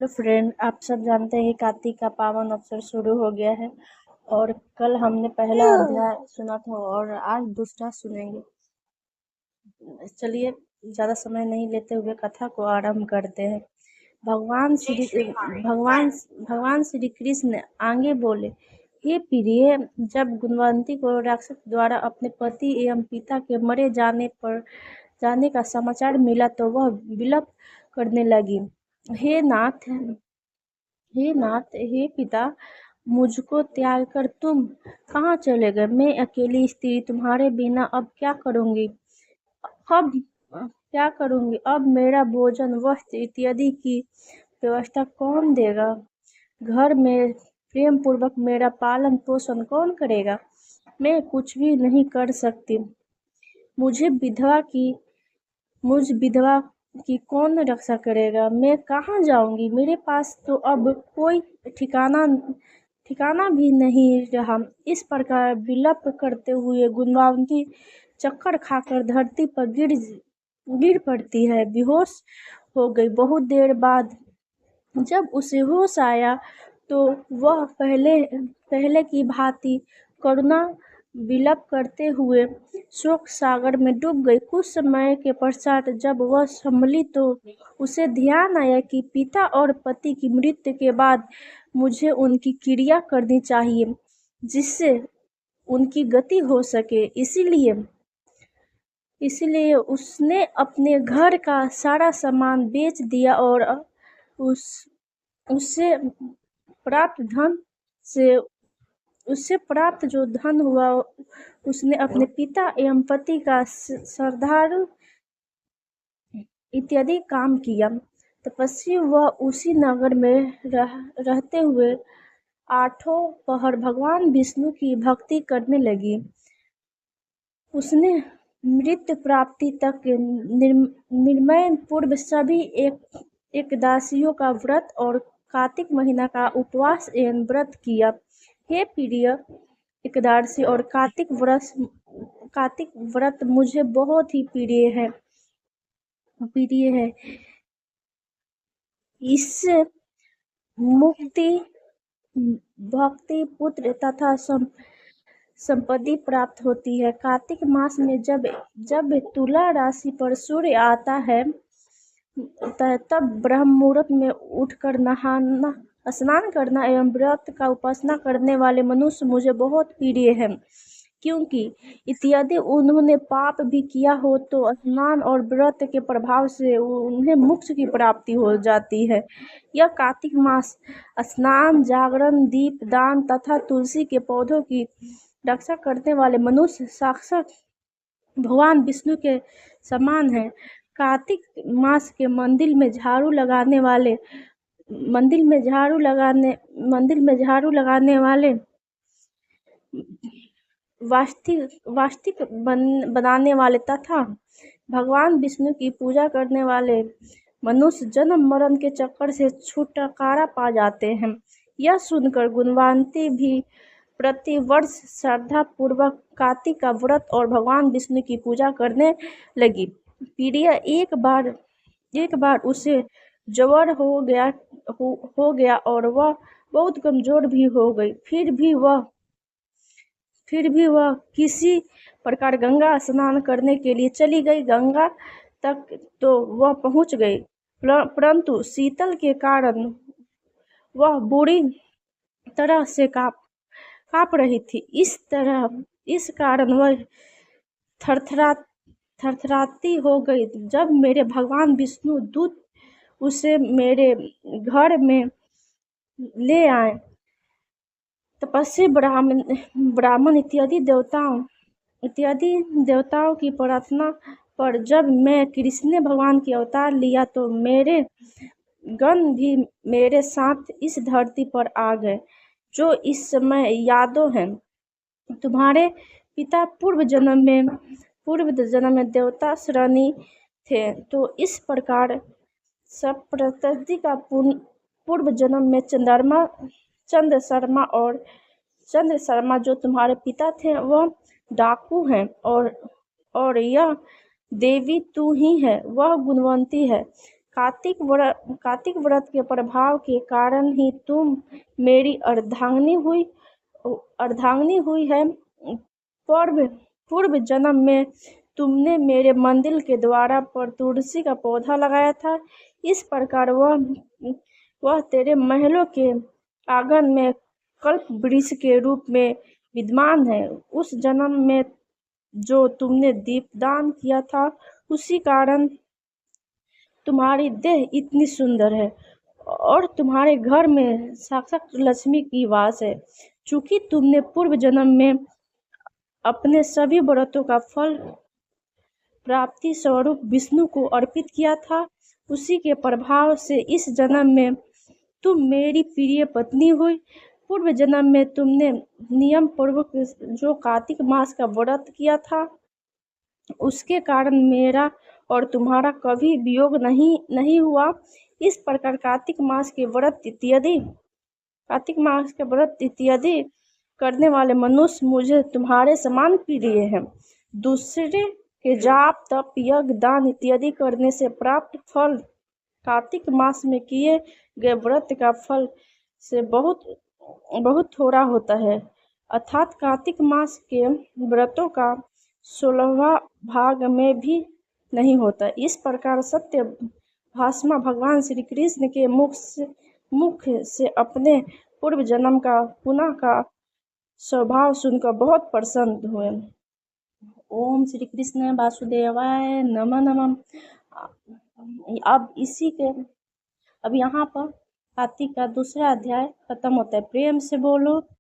तो फ्रेंड, आप सब जानते हैं कि कार्तिक का पावन अवसर शुरू हो गया है और कल हमने पहला अध्याय सुना था और आज दूसरा सुनेंगे। चलिए, ज़्यादा समय नहीं लेते हुए कथा को आरंभ करते हैं। भगवान भगवान श्री कृष्ण आगे बोले, हे प्रिय, जब गुणवंती को राक्षस द्वारा अपने पति एवं पिता के मरे जाने का समाचार मिला तो वह विलप करने लगी। हे नाथ, हे पिता, मुझको त्याग कर तुम कहाँ चले गए? मैं अकेली स्त्री तुम्हारे बिना अब क्या करूँगी? अब मेरा भोजन, वस्त्र इत्यादि की व्यवस्था कौन देगा? घर में प्रेम पूर्वक मेरा पालन पोषण कौन करेगा? मैं कुछ भी नहीं कर सकती। मुझ विधवा की कौन रक्षा करेगा? मैं कहाँ जाऊंगी? मेरे पास तो अब कोई ठिकाना भी नहीं रहा। इस प्रकार विलप करते हुए गुणवंती चक्कर खाकर धरती पर गिर पड़ती है, बेहोश हो गई। बहुत देर बाद जब उसे होश आया तो वह पहले की भांति करुणा विलप करते हुए शोक सागर में डूब गई। कुछ समय के पश्चात जब वह संभली तो उसे ध्यान आया कि पिता और पति की मृत्यु के बाद मुझे उनकी क्रिया करनी चाहिए, जिससे उनकी गति हो सके। इसीलिए उसने अपने घर का सारा सामान बेच दिया और उस उससे प्राप्त जो धन हुआ उसने अपने पिता एवं पति का श्राद्ध इत्यादि काम किया। तपस्वी वह उसी नगर में रहते हुए आठों पहर भगवान विष्णु की भक्ति करने लगी। उसने मृत्यु प्राप्ति तक निर्णय पूर्व सभी एकादशियों का व्रत और कार्तिक महीना का उपवास एवं व्रत किया। हे प्रिय, एकादशी और कार्तिक व्रत मुझे बहुत ही प्रिय है। इससे मुक्ति, भक्ति, पुत्र तथा संपत्ति प्राप्त होती है। कार्तिक मास में जब तुला राशि पर सूर्य आता है तब ब्रह्म मुहूर्त में उठकर नहाना, स्नान करना एवं व्रत का उपासना करने वाले मनुष्य मुझे बहुत प्रिय है, क्योंकि इत्यादि उन्होंने पाप भी किया हो तो स्नान और व्रत के प्रभाव से उन्हें मोक्ष की प्राप्ति हो जाती है। यह कार्तिक मास स्नान, जागरण, दीप दान तथा तुलसी के पौधों की रक्षा करने वाले मनुष्य साक्षात भगवान विष्णु के समान है। कार्तिक मास के मंदिर में झाड़ू लगाने वाले वास्तु बनाने वाले तथा भगवान विष्णु की पूजा करने वाले मनुष्य जन्म मरण के चक्कर से छुटकारा पा जाते हैं। यह सुनकर गुणवंती भी प्रति वर्ष श्रद्धा पूर्वक कार्तिक का व्रत और भगवान विष्णु की पूजा करने लगी। प्रिय, एक बार उसे ज्वर हो गया और वह बहुत कमजोर भी हो गई। फिर भी वह किसी प्रकार गंगा स्नान करने के लिए चली गई। गंगा तक तो वह पहुंच गई, परंतु शीतल के कारण वह बुरी तरह से काँप रही थी। इस कारण वह थरथराती हो गई। जब मेरे भगवान विष्णु दूत उसे मेरे घर में ले आए, तपस्वी ब्राह्मण इत्यादि देवताओं की प्रार्थना पर जब मैं कृष्ण भगवान की अवतार लिया तो मेरे गण भी मेरे साथ इस धरती पर आ गए, जो इस समय यादव हैं। तुम्हारे पिता पूर्व जन्म में देवता श्रेणी थे, तो इस प्रकार सप्तऋषि का पूर्व जन्म में चंद्र शर्मा जो तुम्हारे पिता थे वह डाकू हैं, और यह देवी तू ही है, वह गुणवंती है। कार्तिक व्रत के प्रभाव के कारण ही तुम मेरी अर्धांगिनी हुई है। पूर्व जन्म में तुमने मेरे मंदिर के द्वार पर तुलसी का पौधा लगाया था। इस प्रकार वह तेरे महलों के आंगन में कल्प वृक्ष के रूप में विद्यमान है। उस जन्म में जो तुमने दीपदान किया था, उसी कारण तुम्हारी देह इतनी सुंदर है और तुम्हारे घर में साक्षात लक्ष्मी की वास है। चूंकि तुमने पूर्व जन्म में अपने सभी व्रतों का फल प्राप्ति स्वरूप विष्णु को अर्पित किया था, उसी के प्रभाव से इस जन्म में तुम मेरी प्रिय पत्नी हुई। पूर्व जन्म में तुमने नियम पूर्वक जो कार्तिक मास का व्रत किया था, उसके कारण मेरा और तुम्हारा कभी वियोग नहीं हुआ। इस प्रकार कार्तिक मास के व्रत इत्यादि करने वाले मनुष्य मुझे तुम्हारे समान प्रिय हैं। दूसरे के जाप तप यज्ञ दान इत्यादि करने से प्राप्त फल कार्तिक मास में किए गए व्रत का फल से बहुत थोड़ा होता है, अर्थात कार्तिक मास के व्रतों का 16वां भाग में भी नहीं होता। इस प्रकार सत्य भाषमा भगवान श्री कृष्ण के मुख से अपने पूर्व जन्म का पुनः का स्वभाव सुनकर बहुत प्रसन्न हुए। ओम श्री कृष्ण वासुदेवाय नमः नमः। अब यहाँ पर कार्तिक का दूसरा अध्याय खत्म होता है। प्रेम से बोलो